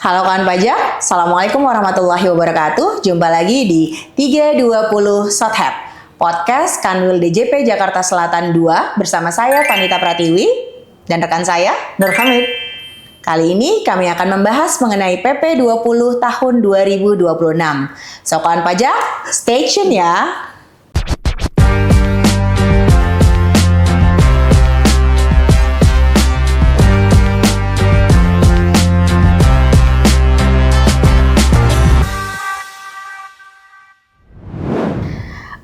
Halo kawan pajak, Assalamualaikum warahmatullahi wabarakatuh. Jumpa lagi di 320 Sotheb, podcast Kanwil DJP Jakarta Selatan 2 bersama saya Vanita Pratiwi dan rekan saya Nur Hamid. Kali ini kami akan membahas mengenai PP 20 tahun 2026. So kawan pajak, stay tune ya.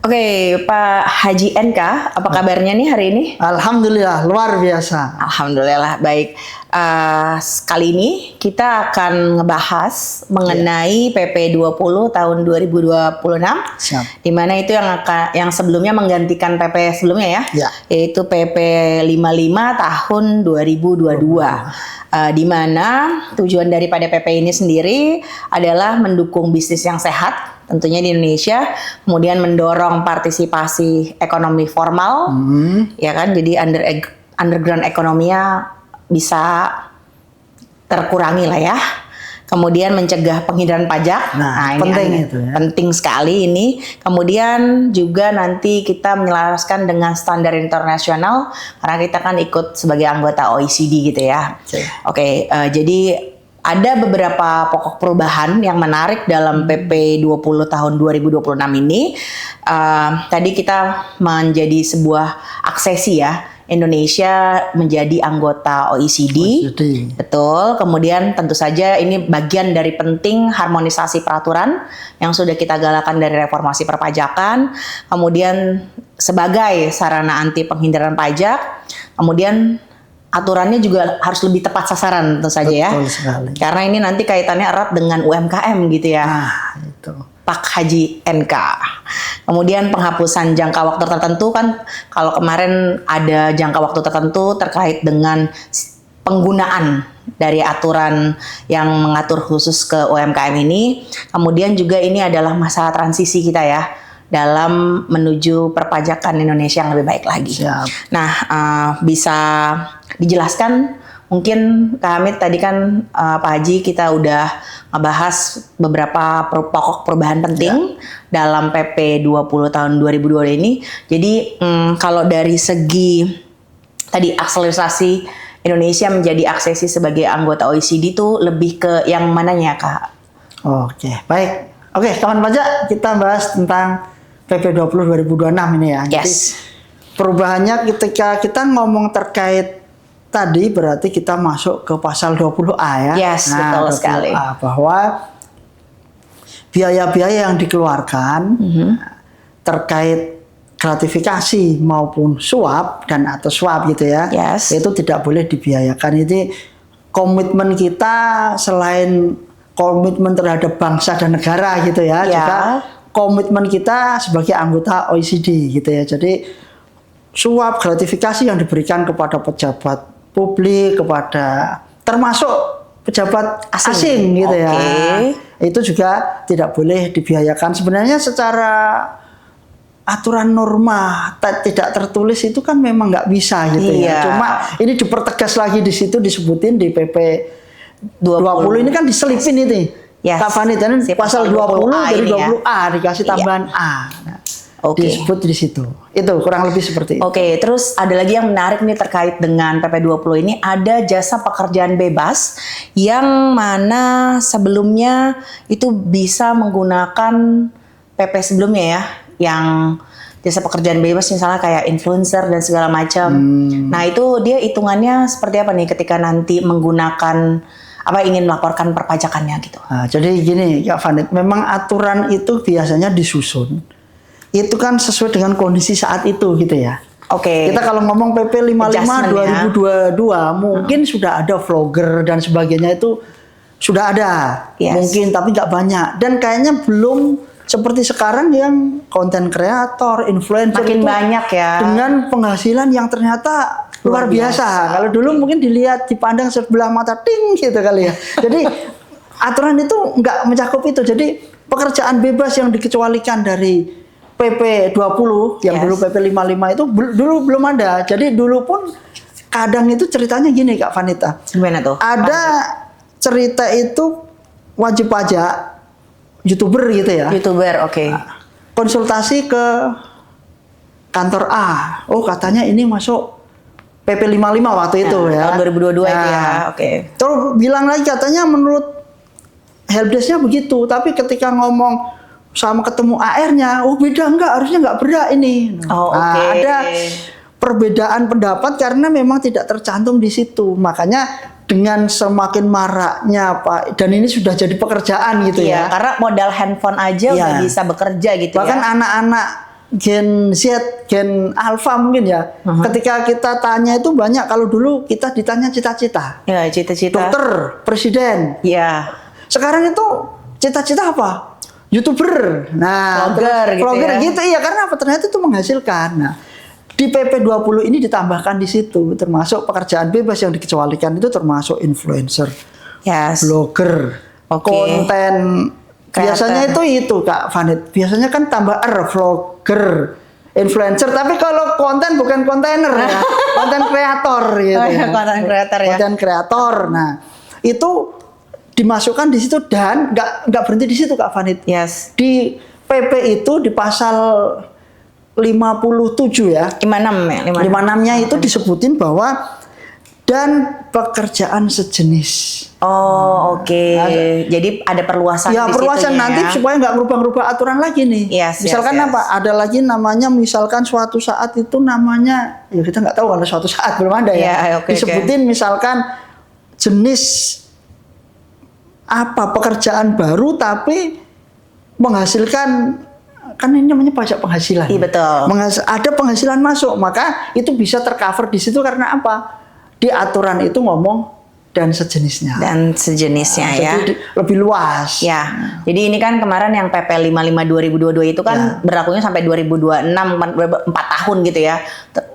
Oke, Pak Haji NK, apa kabarnya nih hari ini? Alhamdulillah, luar biasa. Alhamdulillah, baik. Kali ini kita akan ngebahas mengenai PP 20 tahun 2026. Siap. Di mana itu yang sebelumnya menggantikan PP sebelumnya ya, Ya. yaitu PP 55 tahun 2022. Di mana tujuan daripada PP ini sendiri adalah mendukung bisnis yang sehat tentunya di Indonesia, kemudian mendorong partisipasi ekonomi formal, ya kan, jadi underground ekonominya bisa terkurangi lah ya. Kemudian mencegah penghindaran pajak, Nah, penting itu ya. Penting sekali ini. Kemudian juga nanti kita menyelaraskan dengan standar internasional, karena kita kan ikut sebagai anggota OECD gitu ya. Oke, jadi ada beberapa pokok perubahan yang menarik dalam PP 20 tahun 2026 ini. Tadi kita menjadi sebuah aksesi ya, Indonesia menjadi anggota OECD. Betul. Kemudian tentu saja ini bagian dari penting harmonisasi peraturan yang sudah kita galakan dari reformasi perpajakan. Kemudian sebagai sarana anti penghindaran pajak. Kemudian aturannya juga harus lebih tepat sasaran tentu saja ya. Betul sekali. Karena ini nanti kaitannya erat dengan UMKM gitu ya. Nah, itu. Pak Haji NK. Kemudian penghapusan jangka waktu tertentu kan, kalau kemarin ada jangka waktu tertentu terkait dengan penggunaan dari aturan yang mengatur khusus ke UMKM ini. Kemudian juga ini adalah masalah transisi kita ya, dalam menuju perpajakan Indonesia yang lebih baik lagi. Siap. Nah, bisa dijelaskan mungkin Kak Hamid tadi kan Pak Haji kita udah ngebahas beberapa pokok perubahan penting dalam PP 20 tahun 2022 ini. Jadi kalau dari segi tadi akselerasi Indonesia menjadi aksesi sebagai anggota OECD itu lebih ke yang mananya Kak? Oke, baik. Oke, kawan pajak, kita bahas tentang PP 20 2026 ini ya. Yes. Jadi perubahannya ketika kita ngomong terkait tadi berarti kita masuk ke pasal 20A ya. Yes, betul 20A, sekali. bahwa biaya-biaya yang dikeluarkan terkait gratifikasi maupun suap dan atau suap gitu ya. Yes. Itu tidak boleh dibiayakan. Ini komitmen kita selain komitmen terhadap bangsa dan negara gitu ya, juga komitmen kita sebagai anggota OECD gitu ya. Jadi suap gratifikasi yang diberikan kepada pejabat publik, kepada termasuk pejabat asing gitu ya, itu juga tidak boleh dibiayakan. Sebenarnya secara aturan norma tidak tertulis itu kan memang nggak bisa gitu ya. Cuma ini dipertegas lagi di situ, disebutin di PP 20 ini kan diselipin itu. Kak Vanita ini pasal 20 jadi 20A dikasih tambahan A. Nah, disebut di situ. Itu kurang lebih seperti itu. Oke, terus ada lagi yang menarik nih terkait dengan PP 20 ini, ada jasa pekerjaan bebas yang mana sebelumnya itu bisa menggunakan PP sebelumnya ya, yang jasa pekerjaan bebas misalnya kayak influencer dan segala macam. Nah, itu dia hitungannya seperti apa nih ketika nanti menggunakan ingin melaporkan perpajakannya gitu. Nah, jadi gini Kak Vanit, memang aturan itu biasanya disusun itu kan sesuai dengan kondisi saat itu gitu ya. Oke. Kita kalau ngomong PP 55 2022 mungkin sudah ada vlogger dan sebagainya itu sudah ada. Mungkin tapi nggak banyak dan kayaknya belum seperti sekarang yang konten kreator, influencer makin banyak ya. Dengan penghasilan yang ternyata luar biasa. Kalau dulu mungkin dilihat dipandang sebelah mata ting gitu kali ya. Jadi aturan itu nggak mencakup itu. Jadi pekerjaan bebas yang dikecualikan dari PP 20 yang dulu PP 55 itu dulu belum ada. Jadi dulu pun kadang itu ceritanya gini Kak Vanita. Gimana tuh? Ada cerita itu wajib pajak YouTuber gitu ya. YouTuber, oke. Konsultasi ke kantor A. Oh, katanya ini masuk PP 55 waktu itu ya. Tahun 2022 itu ya. Oke. Terus bilang lagi katanya menurut helpdesk-nya begitu, tapi ketika ngomong sama ketemu AR-nya, oh beda enggak, harusnya enggak berat ini. Oh, oke. Ada perbedaan pendapat karena memang tidak tercantum di situ. Makanya dengan semakin maraknya Pak, dan ini sudah jadi pekerjaan gitu Iya, ya. karena modal handphone aja Iya. udah bisa bekerja gitu Bahkan ya. anak-anak Gen Z, Gen Alpha mungkin ya. Ketika kita tanya itu banyak, kalau dulu kita ditanya cita-cita. Ya, cita-cita. Dokter, presiden. Iya. Sekarang itu cita-cita apa? YouTuber. Nah, Vlogger gitu vlogger ya. gitu iya, karena apa? Ternyata itu menghasilkan. Nah, di PP 20 ini ditambahkan di situ, termasuk pekerjaan bebas yang dikecualikan itu termasuk influencer, Yes. blogger, Oke. konten. Biasanya itu Kak Vanit. Biasanya kan tambah vlogger, influencer. Tapi kalau konten bukan kontainer ya, konten kreator gitu. Oh, iya, ya. konten kreator ya. Konten kreator. Nah, itu dimasukkan di situ dan nggak berhenti di situ Kak Vanit. Yes. Di PP itu di pasal 57 ya. 56 ya, 56. 56-nya itu disebutin bahwa dan pekerjaan sejenis. Oh, oke. Jadi ada perluasan Ya di perluasan situnya nanti ya. supaya nggak ngerubah-ngerubah aturan lagi nih. Yes, Misalkan yes, yes. apa? Ada lagi namanya misalkan suatu saat itu namanya ya kita nggak tahu kalau suatu saat belum ada ya. Ya, oke, Disebutin misalkan jenis apa pekerjaan baru tapi menghasilkan, kan ini namanya pajak penghasilan. Iya, betul. Ada penghasilan masuk, maka itu bisa tercover di situ karena apa? Di aturan itu ngomong dan sejenisnya. Dan sejenisnya ya. Jadi lebih luas. Ya, jadi ini kan kemarin yang PP 55 2022 itu kan Ya. berlakunya sampai 2026, 4 tahun gitu ya.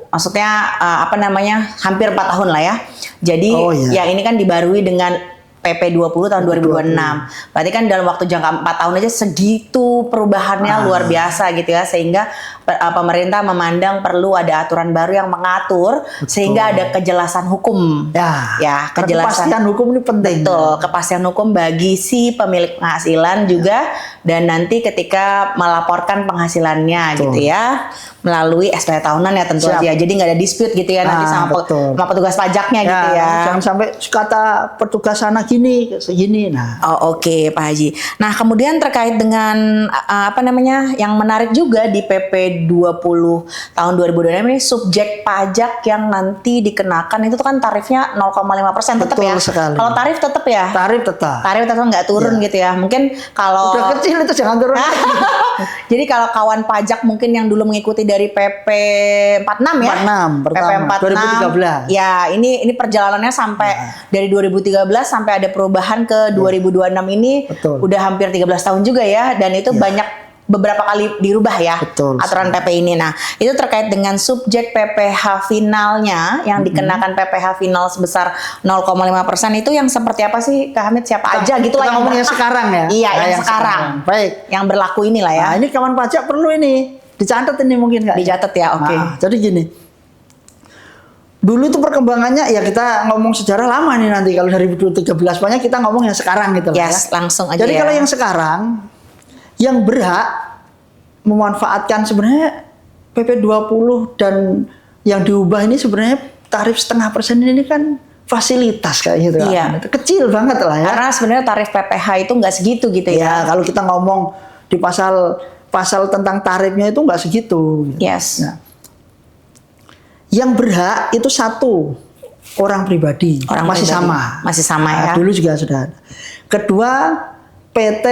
Maksudnya apa namanya, hampir 4 tahun lah ya. Jadi Oh, iya. ya ini kan dibarui dengan PP 20 tahun 2026. Berarti kan dalam waktu jangka 4 tahun aja segitu perubahannya luar biasa gitu ya. Sehingga pemerintah memandang perlu ada aturan baru yang mengatur sehingga ada kejelasan hukum. Ya, karena kepastian hukum ini penting. Betul, kepastian hukum bagi si pemilik penghasilan juga dan nanti ketika melaporkan penghasilannya gitu ya melalui SPT tahunan ya tentu Siap. aja. Jadi nggak ada dispute gitu ya nanti sama betul. sama petugas pajaknya gitu ya. Jangan sampai kata petugas sana gini, segini. Nah, Oh, oke, Pak Haji. Nah, kemudian terkait dengan apa namanya yang menarik juga di PP 20 tahun 2026 ini subjek pajak yang nanti dikenakan itu kan tarifnya 0,5% tetap Betul ya. sekali. Kalau tarif tetap ya. tarif tetap. Tarif tetap nggak turun gitu ya. Mungkin kalau Udah kecil itu jangan turun. jadi kalau kawan pajak mungkin yang dulu mengikuti dari PP 46 ya. 46 pertama, PP 46. 2013. Ya, ini perjalanannya sampai dari 2013 sampai ada perubahan ke 2026 ini Betul. udah hampir 13 tahun juga ya dan itu banyak beberapa kali dirubah ya Betul aturan PP ini. Nah, itu terkait dengan subjek PPh finalnya yang dikenakan PPh final sebesar 0,5% itu yang seperti apa sih Kak Hamid? Siapa aja gitu lah Kita ngomong yang sekarang ya. Iya, Nah, yang sekarang. Baik. Yang berlaku inilah ya. Nah, ini kawan pajak perlu ini dicatat ini mungkin Kak. Dicatat ya, oke. Nah, jadi gini. Dulu itu perkembangannya ya kita ngomong sejarah lama nih nanti kalau dari 2013 pokoknya kita ngomong yang sekarang gitu lah Yes, ya. langsung aja Jadi ya. kalau yang sekarang yang berhak memanfaatkan sebenarnya PP 20 dan yang diubah ini sebenarnya tarif 0,5% ini kan fasilitas kayak gitu Iya. kan. Itu kecil banget lah ya. Karena sebenarnya tarif PPh itu nggak segitu gitu Ya, ya. kalau kita ngomong di pasal tentang tarifnya itu nggak segitu. Yes. Nah, yang berhak itu satu orang pribadi, Orang masih pribadi. sama. Masih sama Nah, ya. Dulu juga sudah ada. Kedua, PT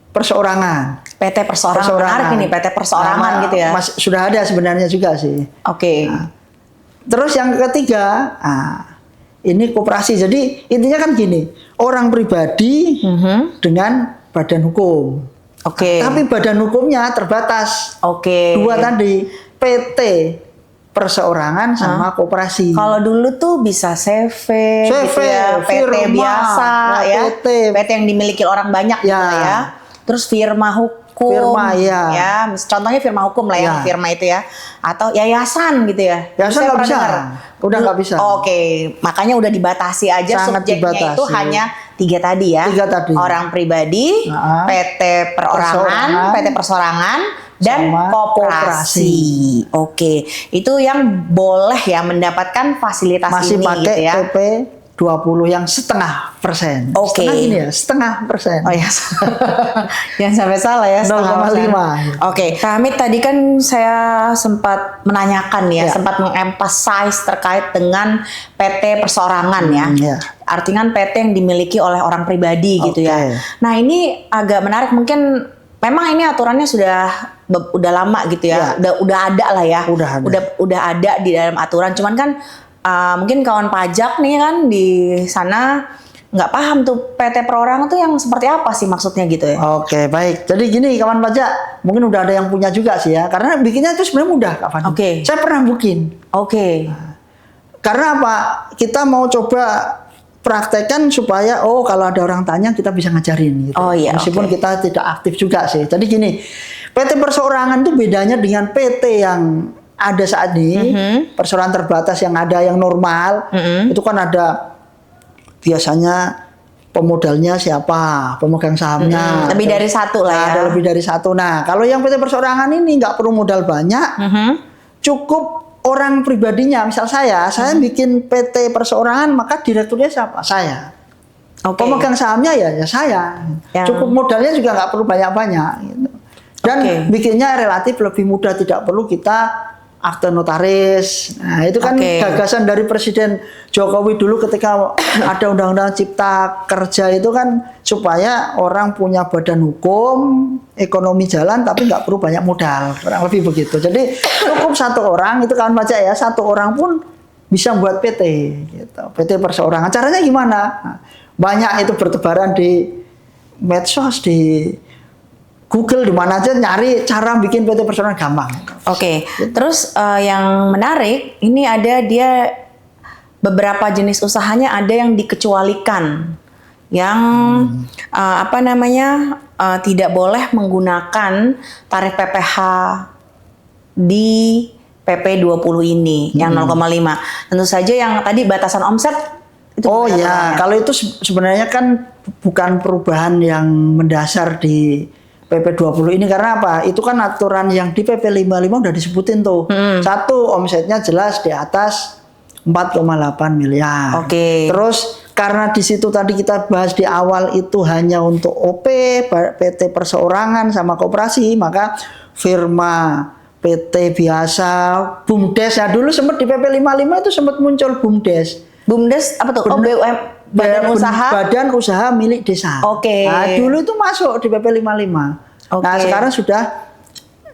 perseorangan. PT perseorangan. Menarik ini PT perseorangan gitu ya. Sudah ada sebenarnya juga sih. Oke. Terus yang ketiga, ini koperasi. Jadi intinya kan gini, orang pribadi dengan badan hukum. Oke. Tapi badan hukumnya terbatas. Oke. Dua tadi, PT perseorangan sama koperasi. Kalau dulu tuh bisa CV, gitu ya, PT firma, biasa ya, PT. yang dimiliki orang banyak gitu Ya. ya. Terus firma hukum, Firma, ya. contohnya firma hukum lah ya, Ya. firma itu ya, atau yayasan gitu ya. Yayasan Saya nggak pernah bisa. dengar. Udah nggak bisa. Oke, makanya udah dibatasi aja Sangat subjeknya itu dibatasi. hanya tiga tadi ya. Tiga tadi. Orang pribadi, PT perorangan, PT perseorangan, dan sama koperasi. Oke, itu yang boleh ya mendapatkan fasilitas masih ini pakai gitu ya. PP 20 yang 0,5%. Oke. Setengah ini ya, 0,5%. Oh ya, jangan sampai salah ya. 0,5. Oke, Kak Hamid tadi kan saya sempat menanyakan ya, sempat mengemphasize terkait dengan PT perseorangan ya. Artinya PT yang dimiliki oleh orang pribadi gitu ya. Nah ini agak menarik, mungkin memang ini aturannya udah lama gitu ya, udah ada lah ya, udah ada di dalam aturan. Cuman kan mungkin kawan pajak nih kan di sana nggak paham tuh PT perorangan tuh yang seperti apa sih maksudnya gitu ya. Oke, baik. Jadi gini kawan pajak, mungkin udah ada yang punya juga sih ya. Karena bikinnya itu sebenarnya mudah Kak Fani. Saya pernah bikin. Karena apa? Kita mau coba praktekkan supaya kalau ada orang tanya kita bisa ngajarin gitu. Meskipun kita tidak aktif juga sih. Jadi gini, PT perseorangan tuh bedanya dengan PT yang ada saat ini, perseorangan terbatas yang ada yang normal, itu kan ada biasanya pemodalnya siapa, pemegang sahamnya. Lebih dari satu lah ya. Ada lebih dari satu. Nah, kalau yang PT perseorangan ini nggak perlu modal banyak, cukup orang pribadinya. Misal saya bikin PT perseorangan, maka direkturnya siapa? Saya. Pemegang sahamnya ya saya. Cukup modalnya juga nggak perlu banyak-banyak. Gitu. Dan bikinnya relatif lebih mudah, tidak perlu kita akte notaris. Nah, itu kan gagasan dari Presiden Jokowi dulu ketika ada Undang-Undang Cipta Kerja itu kan supaya orang punya badan hukum, ekonomi jalan tapi nggak perlu banyak modal, kurang lebih begitu. Jadi cukup satu orang, itu kawan pajak ya, satu orang pun bisa buat PT gitu. PT perseorangan. Caranya gimana? Nah, banyak itu bertebaran di medsos, di Google, di mana aja nyari cara bikin PT perseorangan gampang. Terus yang menarik ini ada dia beberapa jenis usahanya ada yang dikecualikan, yang tidak boleh menggunakan tarif PPh di PP 20 ini yang 0,5. Tentu saja yang tadi batasan omset itu. Kalau itu sebenarnya kan bukan perubahan yang mendasar di PP 20 ini, karena apa? Itu kan aturan yang di PP 55 udah disebutin tuh. Satu, omsetnya jelas di atas 4,8 miliar. Terus karena di situ tadi kita bahas di awal itu hanya untuk OP, PT perseorangan sama koperasi, maka firma PT biasa, BUMDes ya, dulu sempat di PP 55 itu sempat muncul BUMDes. BUMDes apa tuh? Badan usaha milik desa. Nah, dulu itu masuk di PP 55. Nah, sekarang sudah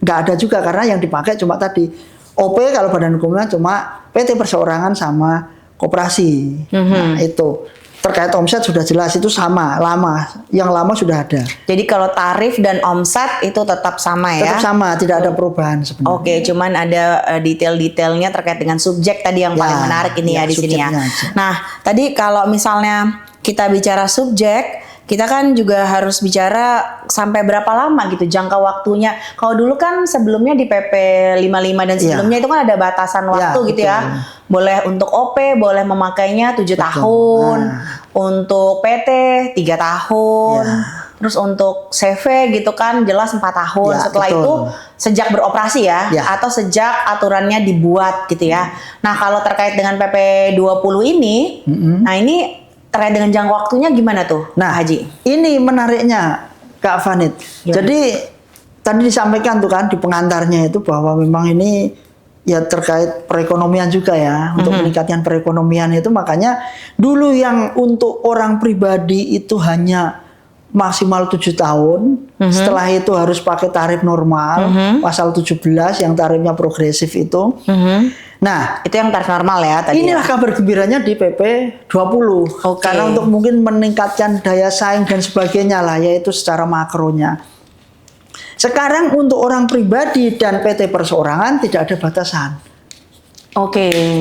nggak ada juga karena yang dipakai cuma tadi OP, kalau badan hukumnya cuma PT perseorangan sama koperasi. Nah, itu terkait omset sudah jelas, itu sama, yang lama sudah ada. Jadi kalau tarif dan omset itu tetap sama ya? Tetap sama, tidak ada perubahan sebenarnya. Cuman ada detail-detailnya terkait dengan subjek tadi yang paling menarik ini ya di sini ya. Nah, tadi kalau misalnya kita bicara subjek, kita kan juga harus bicara sampai berapa lama gitu jangka waktunya. Kalau dulu kan sebelumnya di PP 55 dan sebelumnya itu kan ada batasan waktu gitu ya. Boleh untuk OP, boleh memakainya 7 tahun. Untuk PT 3 tahun. Terus untuk CV gitu kan jelas 4 tahun. Setelah itu sejak beroperasi ya, atau sejak aturannya dibuat gitu ya. Nah, kalau terkait dengan PP 20 ini, nah ini terkait dengan jangka waktunya gimana tuh, Haji? Ini menariknya, Kak Fanit. Jadi tadi disampaikan tuh kan di pengantarnya itu bahwa memang ini ya terkait perekonomian juga ya, untuk meningkatkan perekonomian itu, makanya dulu yang untuk orang pribadi itu hanya maksimal 7 tahun, setelah itu harus pakai tarif normal, pasal 17 yang tarifnya progresif itu. Nah, itu yang tarif normal ya tadi. Inilah kabar gembiranya di PP 20. Karena untuk mungkin meningkatkan daya saing dan sebagainya lah, yaitu secara makronya. Sekarang untuk orang pribadi dan PT perseorangan tidak ada batasan.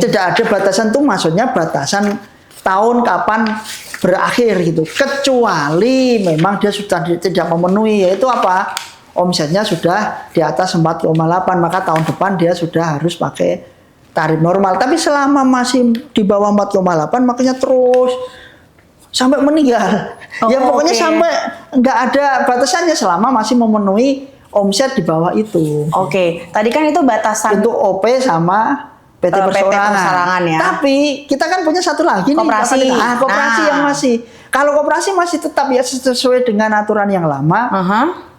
Tidak ada batasan tuh, maksudnya batasan tahun kapan berakhir gitu. Kecuali memang dia sudah tidak memenuhi, yaitu apa? Omsetnya sudah di atas 4,8, maka tahun depan dia sudah harus pakai tarif normal. Tapi selama masih di bawah 4,8, makanya terus sampai meninggal. Ya pokoknya sampai nggak ada batasannya selama masih memenuhi omset di bawah itu. Tadi kan itu batasan itu OP sama PT Perseorangan ya. Tapi kita kan punya satu lagi koperasi. nih. Koperasi yang masih. Kalau koperasi masih tetap ya sesuai dengan aturan yang lama.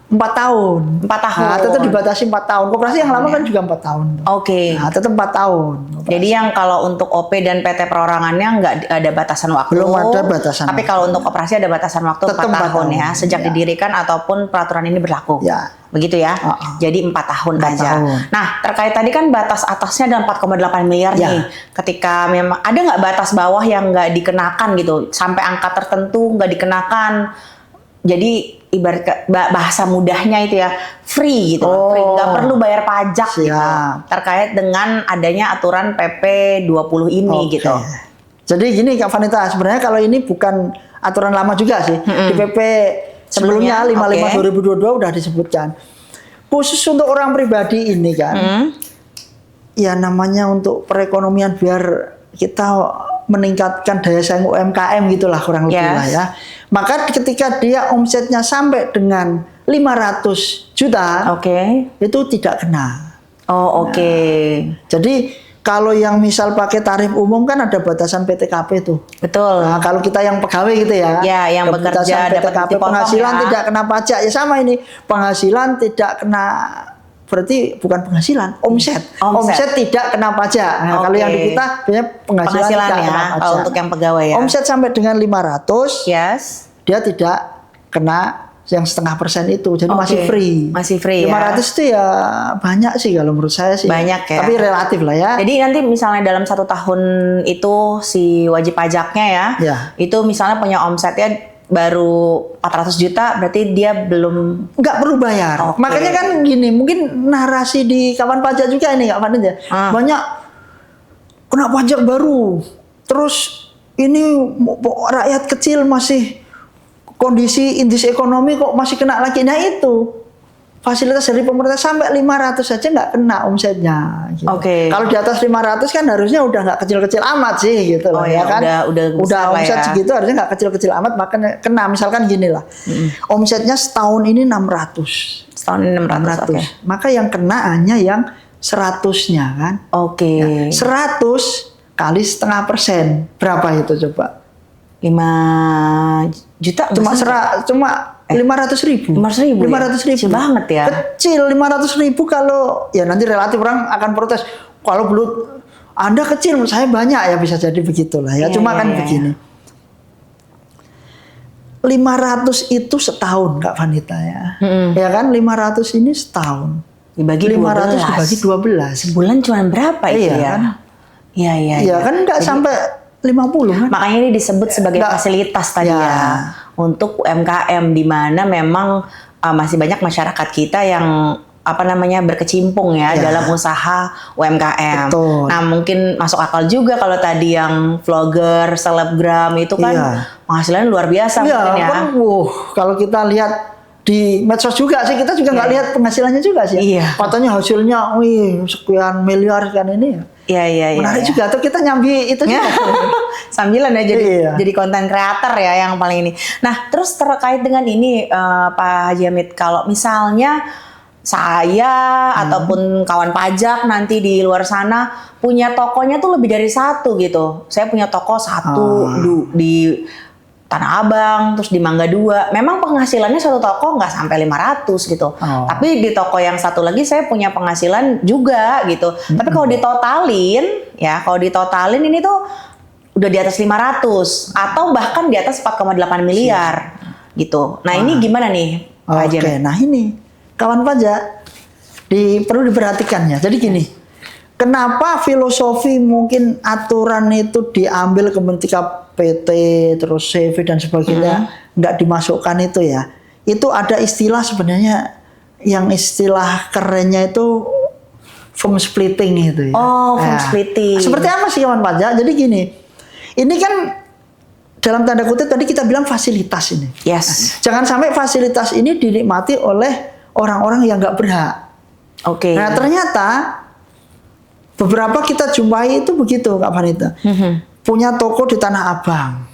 4 tahun. 4 tahun. Nah, tetap dibatasi 4 tahun. Koperasi yang lama kan juga 4 tahun. Nah, tetap 4 tahun. Koperasi. Jadi yang kalau untuk OP dan PT Perorangannya nggak ada batasan waktu. Belum ada batasan. Tapi kalau untuk koperasi ada batasan waktu 4 tahun ya, sejak didirikan ataupun peraturan ini berlaku. Ya. Begitu ya. Jadi 4 tahun 4 aja. tahun. Nah, terkait tadi kan batas atasnya ada 4,8 miliar nih. Ketika memang ada nggak batas bawah yang nggak dikenakan gitu, sampai angka tertentu nggak dikenakan. Jadi ibarat bahasa mudahnya itu ya free gitu, free, nggak perlu bayar pajak gitu, terkait dengan adanya aturan PP 20 ini gitu. Jadi gini Kak Vanita, sebenarnya kalau ini bukan aturan lama juga sih. Di PP sebelumnya 55 2022 udah disebutkan. Khusus untuk orang pribadi ini kan. Ya namanya untuk perekonomian biar kita meningkatkan daya saing UMKM gitulah kurang lebih lah ya. Maka ketika dia omsetnya sampai dengan 500 juta, itu tidak kena. Jadi kalau yang misal pakai tarif umum kan ada batasan PTKP tuh. Betul. Nah, kalau kita yang pegawai gitu ya. Ya, yang bekerja PTKP penghasilan tidak kena pajak ya sama ini. Penghasilan tidak kena berarti bukan penghasilan, omset tidak kena pajak. Nah, kalau yang di kita punya penghasilan tidak kena pajak. Untuk yang pegawai ya. Omset sampai dengan 500, dia tidak kena yang 0,5% itu, jadi masih free. Masih free 500 itu ya banyak sih kalau menurut saya sih. Banyak ya. Tapi relatif lah ya. Jadi nanti misalnya dalam 1 tahun itu si wajib pajaknya ya, itu misalnya punya omsetnya baru 400 juta, berarti dia belum nggak perlu bayar. Makanya kan gini, mungkin narasi di kawan pajak juga ini Kak Vanita. Banyak kena pajak baru. Terus ini rakyat kecil masih kondisi indeks ekonomi kok masih kena lagi. Nah itu fasilitas dari pemerintah sampai 500 saja nggak kena omsetnya. Gitu. Kalau di atas 500 kan harusnya udah nggak kecil-kecil amat sih gitu loh ya kan. Udah omset segitu harusnya nggak kecil-kecil amat, makanya kena. Misalkan gini lah, omsetnya setahun ini 600. Setahun ini 600. Maka yang kena hanya yang 100-nya kan. Ya, 100 kali 0,5%. Berapa itu coba? 5 juta? Cuma 500.000. 500.000. Kecil banget ya. Kecil 500.000 kalau ya nanti relatif orang akan protes. Kalau belum Anda kecil, saya banyak ya bisa jadi begitulah ya. Cuma kan begini. 500 itu setahun Kak Vanita ya. Ya kan 500 ini setahun. Dibagi 500 dibagi 12. Sebulan cuma berapa itu ya? Kan? Iya. Kan enggak sampai 50 kan. Makanya ini disebut sebagai fasilitas tadi ya. Untuk UMKM di mana memang masih banyak masyarakat kita yang berkecimpung ya dalam usaha UMKM. Betul. Nah, mungkin masuk akal juga kalau tadi yang vlogger, selebgram itu kan penghasilannya luar biasa mungkin ya. Kan, kalau kita lihat di medsos juga sih, kita juga nggak lihat penghasilannya juga sih. Katanya hasilnya sekian miliar kan ini. Menarik juga tuh kita nyambi itu juga. Sambilan ya jadi konten kreator ya yang paling ini. Nah, terus terkait dengan ini Pak Haji Hamid, kalau misalnya saya ataupun kawan pajak nanti di luar sana punya tokonya tuh lebih dari 1 gitu. Saya punya toko 1 di Tanah Abang, terus di Mangga 2. Memang penghasilannya satu toko nggak sampai 500 gitu. Tapi di toko yang satu lagi saya punya penghasilan juga gitu. Tapi kalau ditotalin ini tuh udah di atas 500 atau bahkan di atas 4,8 miliar gitu. Nah, ini gimana nih Pak Haji? Nah ini kawan pajak perlu diperhatikan ya. Jadi gini, kenapa filosofi mungkin aturan itu diambil ketika PT terus CV dan sebagainya nggak dimasukkan itu ya? Itu ada istilah sebenarnya yang istilah kerennya itu firm splitting itu ya. Firm splitting. Seperti apa sih kawan pajak? Jadi gini, ini kan dalam tanda kutip tadi kita bilang fasilitas ini. Jangan sampai fasilitas ini dinikmati oleh orang-orang yang nggak berhak. Nah ternyata beberapa kita jumpai itu begitu Kak Vanita. Punya toko di Tanah Abang.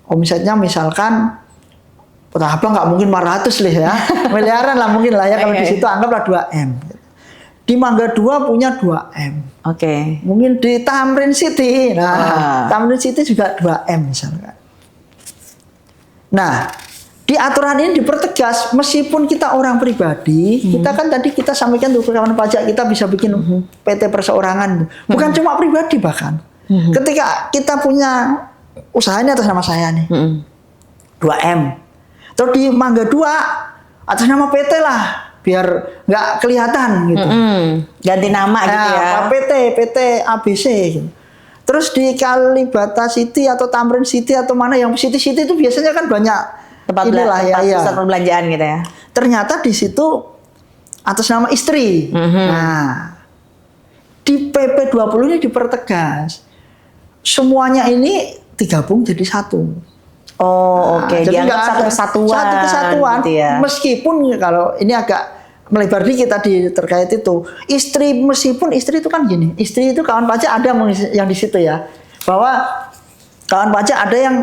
omsetnya misalkan berapa nggak mungkin 500 lah ya, miliaran lah mungkin lah ya kalau di situ anggaplah 2M. Di Mangga 2 punya 2M. Oke. Mungkin di Tamrin City, Tamrin City juga 2M misalkan. Nah, di aturan ini dipertegas, meskipun kita orang pribadi, kita kan tadi kita sampaikan tuh kawan pajak kita bisa bikin PT perseorangan, bukan cuma pribadi bahkan. Ketika kita punya usaha ini atas nama saya nih, 2M. Terus di Mangga 2 atas nama PT lah, biar nggak kelihatan gitu. Ganti nama gitu ya. PT ABC gitu. Terus di Kalibata City atau Tamrin City atau mana yang City-City itu biasanya kan banyak tempat pusat perbelanjaan gitu ya. Ternyata di situ atas nama istri. Nah, di PP 20 ini dipertegas. Semuanya ini digabung jadi satu. Oh, oke. Jadi dianggap satu kesatuan. Satu kesatuan. Gitu ya. Meskipun kalau ini agak melebar dikit tadi terkait itu. Istri, meskipun istri itu kan gini. Istri itu kawan pajak ada yang di situ ya. Bahwa kawan pajak ada yang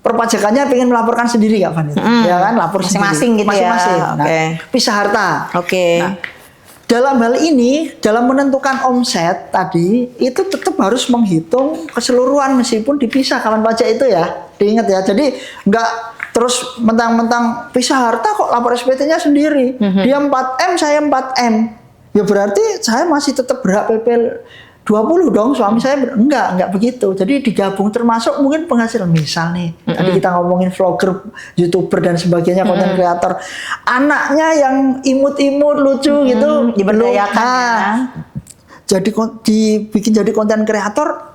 perpajakannya pengen melaporkan sendiri Kak Fanny. Ya kan, lapor masing-masing gitu masing-masing. ya. Nah, pisah harta. Oke. Nah, dalam hal ini, dalam menentukan omset tadi, itu tetap harus menghitung keseluruhan meskipun dipisah kawan pajak itu ya. Diingat ya, jadi nggak terus mentang-mentang pisah harta kok lapor SPT-nya sendiri. Dia 4M, saya 4M. Ya berarti saya masih tetap berhak PP 20 dong, suami saya enggak begitu. Jadi digabung termasuk mungkin penghasilan. Misal nih, tadi kita ngomongin vlogger, YouTuber dan sebagainya, konten kreator. Anaknya yang imut-imut, lucu gitu, diberdayakan ya. Jadi dibikin jadi konten kreator,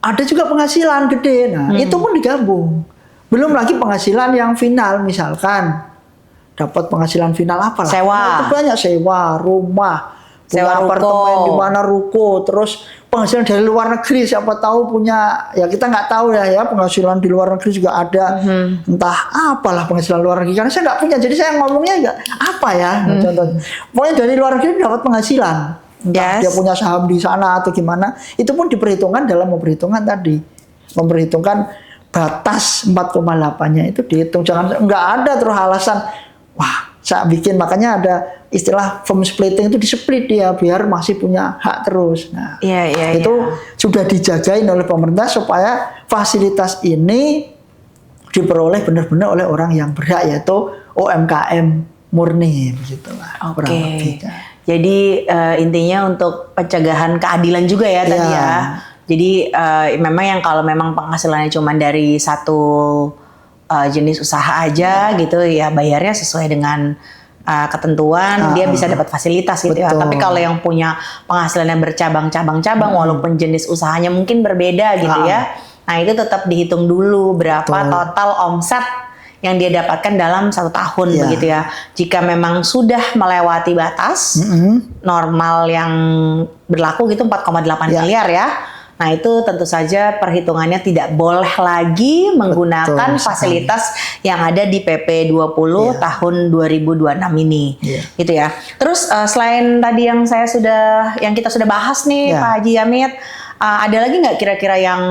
ada juga penghasilan gede. Nah, itu pun digabung. Belum lagi penghasilan yang final, misalkan dapat penghasilan final apa lah? Sewa. Nah, itu banyak sewa rumah, sewa apartemen di mana ruko, terus penghasilan dari luar negeri. Siapa tahu punya, ya kita nggak tahu ya penghasilan di luar negeri juga ada. Entah apalah penghasilan luar negeri. Karena saya nggak punya, jadi saya ngomongnya nggak apa ya. Contohnya, pokoknya dari luar negeri dapat penghasilan. Entah dia punya saham di sana atau gimana, itu pun diperhitungkan dalam memperhitungkan tadi, memperhitungkan batas 4,8-nya itu dihitung. Jangan nggak ada terus alasan, wah saya bikin, makanya ada istilah firm splitting itu di-split dia biar masih punya hak terus. Nah, itu sudah dijagain oleh pemerintah supaya fasilitas ini diperoleh benar-benar oleh orang yang berhak, yaitu UMKM murni, begitulah. Oke. Jadi intinya untuk pencegahan keadilan juga ya tadi ya. Jadi memang yang kalau memang penghasilannya cuma dari satu jenis usaha aja gitu ya, bayarnya sesuai dengan ketentuan, dia bisa dapat fasilitas gitu ya. Tapi kalau yang punya penghasilan yang bercabang-cabang walaupun jenis usahanya mungkin berbeda gitu ya, nah itu tetap dihitung dulu berapa total omset yang dia dapatkan dalam 1 tahun begitu ya. Jika memang sudah melewati batas normal yang berlaku gitu 4,8 miliar ya. Nah itu tentu saja perhitungannya tidak boleh lagi menggunakan fasilitas yang ada di PP 20 tahun 2026 ini. Gitu ya. Terus selain tadi yang kita sudah bahas nih Pak Haji Hamid, ada lagi nggak kira-kira yang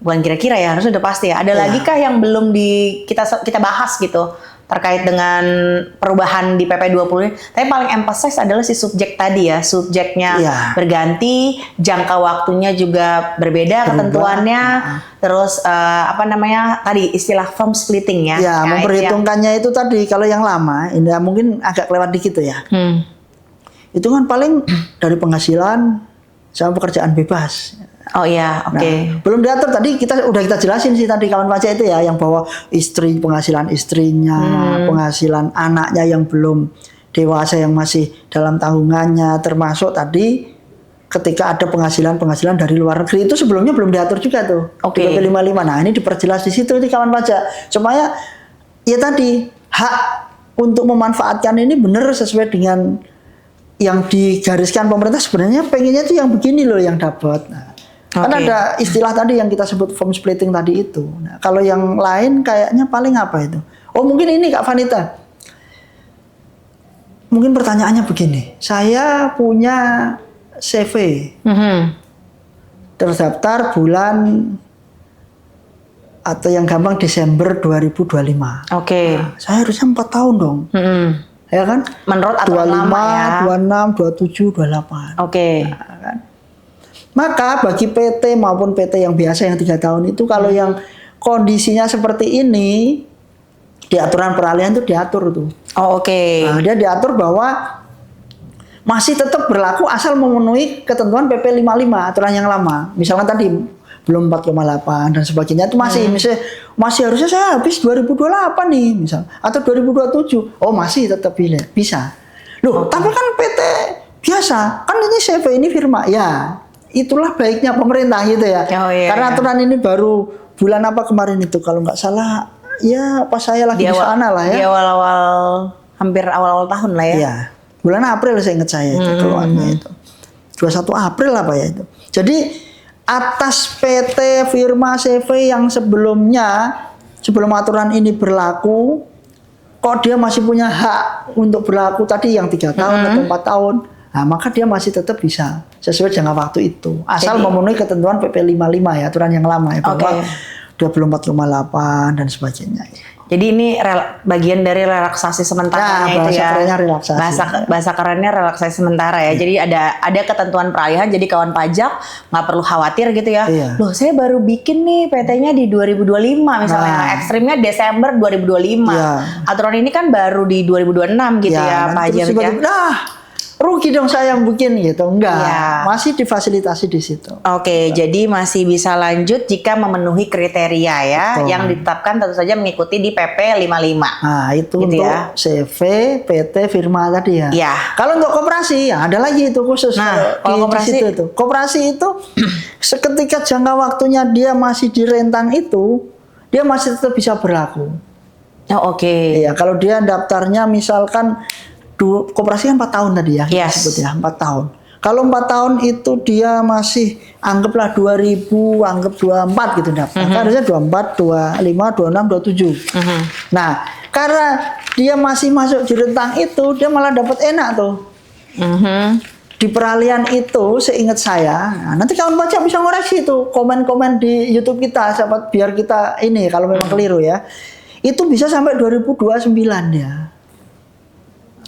bukan kira-kira ya, harus udah pasti ya. Ada lagi kah yang belum kita bahas gitu terkait dengan perubahan di PP 20 ini? Tapi paling emphasize adalah si subjek tadi ya. Subjeknya berganti, jangka waktunya juga berbeda ketentuannya. Terus tadi istilah firm splitting ya. Ya, memperhitungkannya itu tadi kalau yang lama, ini mungkin agak kelewat dikit ya. Itu kan paling dari penghasilan sama pekerjaan bebas. Oh iya, oke. Nah, belum diatur tadi kita jelasin sih tadi kawan pajak itu ya, yang bahwa istri, penghasilan istrinya, penghasilan anaknya yang belum dewasa yang masih dalam tanggungannya, termasuk tadi ketika ada penghasilan dari luar negeri itu sebelumnya belum diatur juga tuh. Di PP 55. Nah, ini diperjelas di situ di kawan pajak. Supaya ya tadi hak untuk memanfaatkan ini benar sesuai dengan yang digariskan pemerintah. Sebenarnya pengennya tuh yang begini loh yang dapat. Nah, kan ada istilah tadi yang kita sebut firm splitting tadi itu. Nah, kalau yang lain kayaknya paling apa itu? Oh mungkin ini Kak Vanita. Mungkin pertanyaannya begini. Saya punya CV. Terdaftar bulan atau yang gampang Desember 2025. Oke. Saya harusnya 4 tahun dong. Ya kan? Menurut aturan 25, lama ya. 26, 27, 28. Oke. Nah, kan? Maka bagi PT maupun PT yang biasa yang 3 tahun itu kalau yang kondisinya seperti ini di aturan peralihan itu diatur tuh. Oh, oke. Nah, dia diatur bahwa masih tetap berlaku asal memenuhi ketentuan PP 55 aturan yang lama. Misalkan tadi belum 4,8 dan sebagainya itu masih harusnya saya habis 2028 nih misal atau 2027. Oh, masih tetap bisa. Loh, tapi kan PT biasa. Kan ini CV ini firma. Ya, itulah baiknya pemerintah gitu ya. Oh, iya, karena aturan ini baru bulan apa kemarin itu kalau nggak salah ya pas saya lagi di sana lah ya. Di awal-awal hampir awal-awal tahun lah ya. Iya. Bulan April saya ingat saya itu keluarnya itu. 21 April apa ya itu. Jadi atas PT firma CV yang sebelumnya sebelum aturan ini berlaku kok dia masih punya hak untuk berlaku tadi yang 3 tahun atau 4 tahun. Nah, maka dia masih tetap bisa sesuai jangka waktu itu. Asal memenuhi ketentuan PP 55 ya, aturan yang lama ya bahwa 24,8 dan sebagainya. Jadi ini bagian dari relaksasi sementara itu ya. Relaksasi. Bahasa kerennya relaksasi sementara ya. Jadi ada ketentuan peralihan. Jadi kawan pajak nggak perlu khawatir gitu ya. Loh, saya baru bikin nih PT-nya di 2025 misalnya. Ekstrimnya Desember 2025. Aturan ini kan baru di 2026 gitu ya, Pak Haji. Rugi dong saya yang bikin gitu. Enggak, masih difasilitasi di situ. Oke, jadi masih bisa lanjut jika memenuhi kriteria ya. Betul. Yang ditetapkan tentu saja mengikuti di PP 55. Nah, itu gitu untuk ya. CV, PT, firma tadi ya. Iya. Kalau untuk koperasi ya ada lagi itu khusus. Nah, kalau koperasi di situ itu. Koperasi itu seketika jangka waktunya dia masih di rentang itu, dia masih tetap bisa berlaku. Oh, oke. Iya, kalau dia daftarnya misalkan koperasi kan 4 tahun tadi ya, yes. 4 tahun. Kalau 4 tahun itu dia masih anggaplah 2000, anggap 24 gitu daftar. Harusnya 24, 25, 26, 27. Nah, karena dia masih masuk di rentang itu, dia malah dapat enak tuh. Di peralihan itu, seingat saya, nah, nanti kawan baca bisa ngoreksi tuh komen-komen di YouTube kita, sahabat, biar kita ini kalau memang keliru ya. Itu bisa sampai 2029 ya.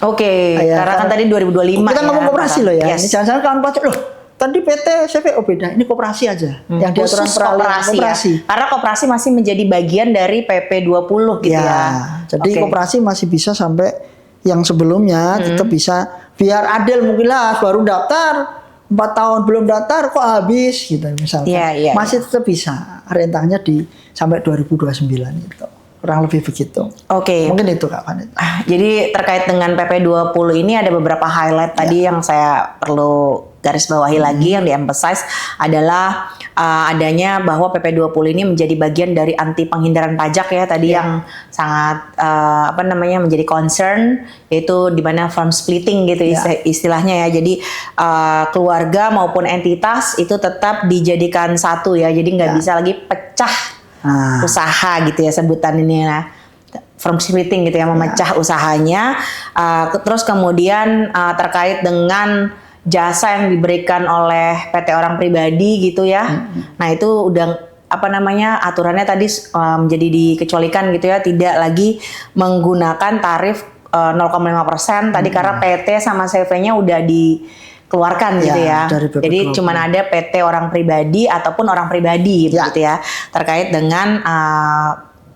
Oke, karena kan tadi 2025 kita ngomong koperasi loh ya. Yes. Ini jangan-jangan kawan pajak loh. Tadi PT CVO beda, ini koperasi aja. Yang di aturan peralihan koperasi. Ya. Karena koperasi masih menjadi bagian dari PP 20 gitu ya. Jadi koperasi masih bisa sampai yang sebelumnya tetap bisa biar adil mungkin lah baru daftar 4 tahun belum daftar kok habis gitu misalnya. Masih tetap bisa rentangnya di sampai 2029 itu. Kurang lebih begitu. Oke. Mungkin itu Kak Vanita. Jadi terkait dengan PP 20 ini ada beberapa highlight tadi yang saya perlu garis bawahi lagi yang di-emphasize adalah adanya bahwa PP 20 ini menjadi bagian dari anti penghindaran pajak ya tadi yang sangat menjadi concern yaitu di mana firm splitting gitu istilahnya ya. Jadi keluarga maupun entitas itu tetap dijadikan satu ya. Jadi nggak bisa lagi pecah usaha gitu ya sebutan ini ya. Firm splitting gitu ya, memecah usahanya. Terus kemudian terkait dengan jasa yang diberikan oleh PT orang pribadi gitu ya. Nah itu udah aturannya tadi menjadi dikecualikan gitu ya, tidak lagi menggunakan tarif 0,5% tadi karena PT sama CV-nya udah dikeluarkan gitu ya. Jadi cuman ada PT orang pribadi ataupun orang pribadi gitu ya terkait dengan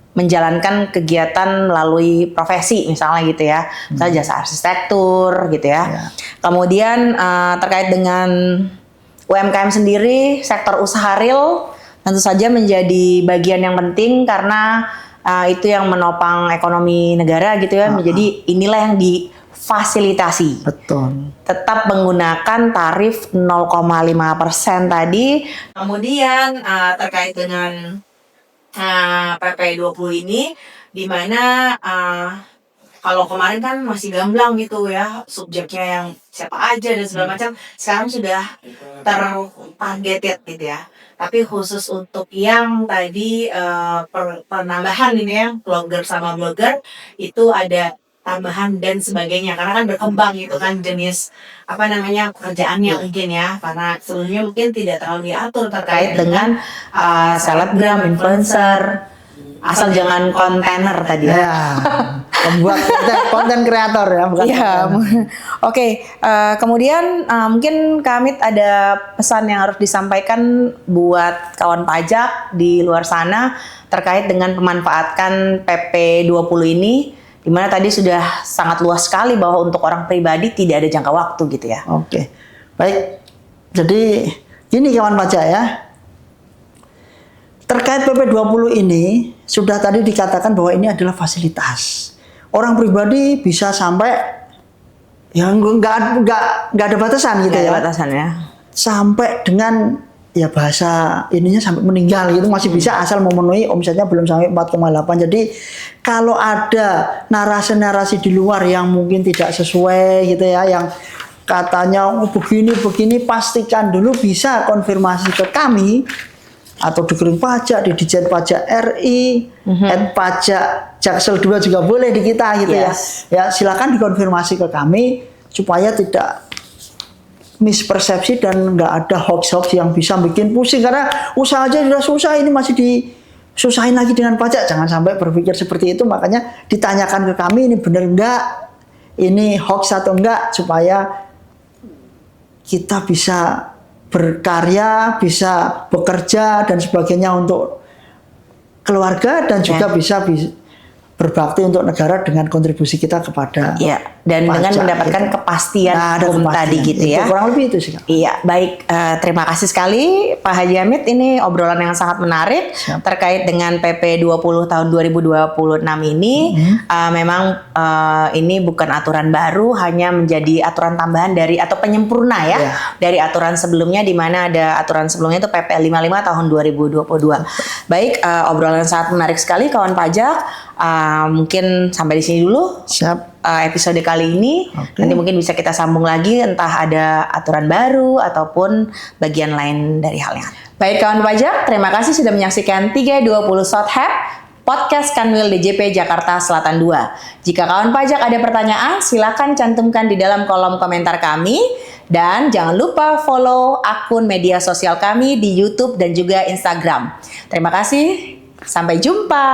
menjalankan kegiatan melalui profesi misalnya gitu ya, misalnya jasa arsitektur gitu ya. Kemudian terkait dengan UMKM sendiri, sektor usaha real tentu saja menjadi bagian yang penting karena itu yang menopang ekonomi negara gitu ya. Jadi inilah yang difasilitasi. Betul. Tetap menggunakan tarif 0,5% tadi. Kemudian terkait dengan PP 20 ini di mana kalau kemarin kan masih gamblang gitu ya subjeknya yang siapa aja dan segala macam, sekarang sudah tertargeted gitu ya. Tapi khusus untuk yang tadi penambahan ini ya vlogger sama blogger itu ada tambahan dan sebagainya, karena kan berkembang gitu kan jenis pekerjaannya mungkin ya, karena sebelumnya mungkin tidak terlalu diatur terkait dengan selebgram, influencer, asal jangan kontainer tadi ya. Ya, pembuat konten kreator ya, bukan. Iya. Oke, kemudian mungkin Kak Amit ada pesan yang harus disampaikan buat kawan pajak di luar sana terkait dengan pemanfaatkan PP 20 ini, di mana tadi sudah sangat luas sekali bahwa untuk orang pribadi tidak ada jangka waktu gitu ya. Oke, baik. Jadi gini kawan pajak ya. Terkait PP 20 ini, sudah tadi dikatakan bahwa ini adalah fasilitas. Orang pribadi bisa sampai yang nggak ada batasan gitu ya. Nggak ada batasan ya. Sampai dengan ya bahasa ininya sampai meninggal gitu masih bisa asal memenuhi omsetnya belum sampai 4,8. Jadi kalau ada narasi-narasi di luar yang mungkin tidak sesuai gitu ya, yang katanya begini pastikan dulu bisa konfirmasi ke kami atau di Kering Pajak, di Ditjen Pajak RI, Pajak Jaksel 2 juga boleh di kita gitu ya. Ya silakan dikonfirmasi ke kami supaya tidak mispersepsi dan nggak ada hoax-hoax yang bisa bikin pusing, karena usaha aja sudah susah, ini masih disusahin lagi dengan pajak. Jangan sampai berpikir seperti itu, makanya ditanyakan ke kami ini benar enggak, ini hoax atau enggak, supaya kita bisa berkarya, bisa bekerja dan sebagainya untuk keluarga dan juga bisa berbakti untuk negara dengan kontribusi kita kepada dan pajak, dengan mendapatkan gitu. Kepastian hukum tadi gitu ya. Kurang lebih itu sih. Iya, baik. Terima kasih sekali Pak Haji Amit, ini obrolan yang sangat menarik terkait dengan PP 20 tahun 2026 ini. Memang ini bukan aturan baru, hanya menjadi aturan tambahan dari atau penyempurna ya dari aturan sebelumnya, di mana ada aturan sebelumnya itu PP 55 tahun 2022. Baik, obrolan sangat menarik sekali kawan pajak. Mungkin sampai di sini dulu. Siap. Episode kali ini. Nanti mungkin bisa kita sambung lagi, entah ada aturan baru ataupun bagian lain dari halnya. Baik kawan pajak, terima kasih sudah menyaksikan 320 Sotheb Podcast Kanwil DJP Jakarta Selatan 2. Jika kawan pajak ada pertanyaan, silakan cantumkan di dalam kolom komentar kami. Dan jangan lupa follow akun media sosial kami di YouTube dan juga Instagram. Terima kasih, sampai jumpa.